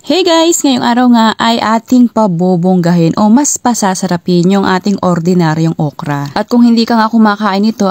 Hey guys! Ngayong araw nga ay ating pabobonggahin o mas pasasarapin yung ating ordinaryong okra. At kung hindi ka nga kumakain ito,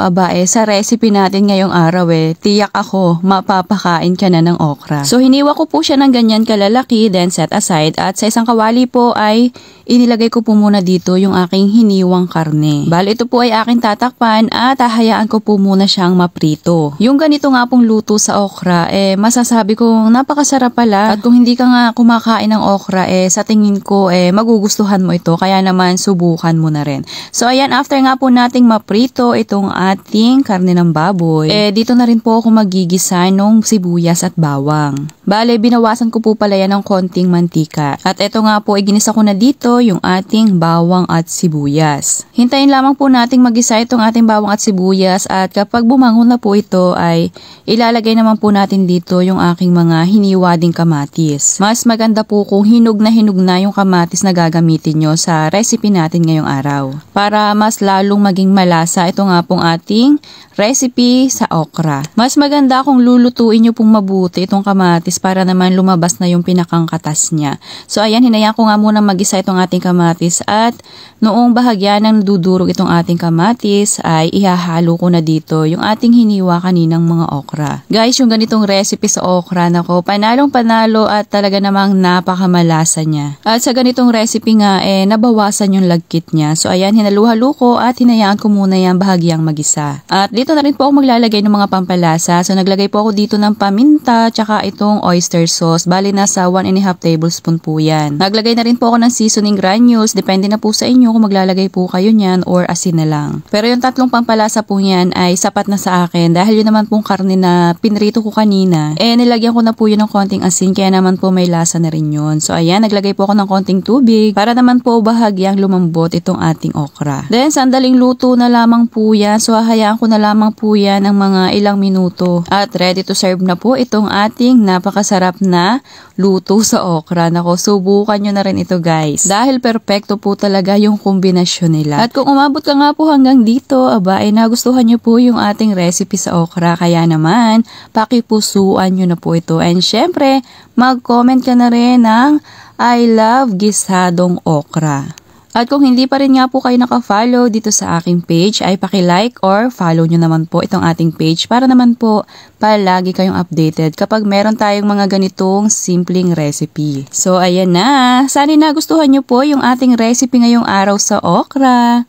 sa recipe natin ngayong araw tiyak ako mapapakain ka na ng okra. So hiniwa ko po siya ng ganyan kalalaki, then set aside, at sa isang kawali po ay inilagay ko po muna dito yung aking hiniwang karne. Bali ito po ay aking tatakpan at hahayaan ko po muna siyang maprito. Yung ganito nga pong luto sa okra, masasabi kong napakasarap pala. At kung hindi ka nga kumakain ng okra, sa tingin ko magugustuhan mo ito, kaya naman subukan mo na rin. So ayan, after nga po nating maprito itong ating karne ng baboy, dito na rin po ako magigisa ng sibuyas at bawang. Bale, binawasan ko po pala yan ng konting mantika. At ito nga po, ginisa ko na dito yung ating bawang at sibuyas. Hintayin lamang po nating magisa itong ating bawang at sibuyas, at kapag bumangon na po ito ay ilalagay naman po natin dito yung aking mga hiniwa ding kamatis. Mas maganda po kung hinog na yung kamatis na gagamitin nyo sa recipe natin ngayong araw, para mas lalong maging malasa ito nga pong ating recipe sa okra. Mas maganda kung lulutuin nyo pong mabuti itong kamatis para naman lumabas na yung pinakang katas niya. So ayan, hinayaan ko nga muna magisa itong ating kamatis, at noong bahagya ng dudurog itong ating kamatis ay ihahalo ko na dito yung ating hiniwa kaninang mga okra. Guys, yung ganitong recipe sa okra, nako, panalong panalo at talaga namang napakamalasa niya. At sa ganitong recipe nga nabawasan yung lagkit niya. So ayan, hinaluhalo ko at hinayaan ko muna yan bahagyang magisa. At dito na rin po ako maglalagay ng mga pampalasa. So naglagay po ako dito ng paminta tsaka itong oyster sauce. Bali nasa 1.5 tablespoon po yan. Naglagay na rin po ako ng seasoning granules. Depende na po sa inyo kung maglalagay po kayo niyan or asin na lang. Pero yung tatlong pampalasa po yan ay sapat na sa akin, dahil yun naman pong karne na pinrito ko kanina, nilagyan ko na po yun ng konting asin, kaya naman po may lasa na rin yun. So ayan, naglagay po ako ng konting tubig para naman po bahagyang lumambot itong ating okra. Then sandaling luto na lamang po yan. So hahayaan ko na lamang po yan ng mga ilang minuto. At ready to serve na po itong ating napakasarap na luto sa okra. Nako, subukan nyo na rin ito guys, dahil perfecto po talaga yung kombinasyon nila. At kung umabot ka nga po hanggang dito, nagustuhan nyo po yung ating recipe sa okra, kaya naman pakipusuan nyo na po ito. And syempre, mag-comment ka na rin ng I love gisadong okra. At kung hindi pa rin nga po kayo naka-follow dito sa aking page, ay paki-like or follow nyo naman po itong ating page para naman po palagi kayong updated kapag meron tayong mga ganitong simpleng recipe. So ayan na, sana nagustuhan nyo po yung ating recipe ngayong araw sa okra.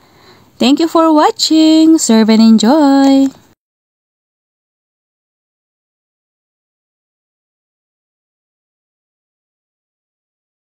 Thank you for watching. Serve and enjoy!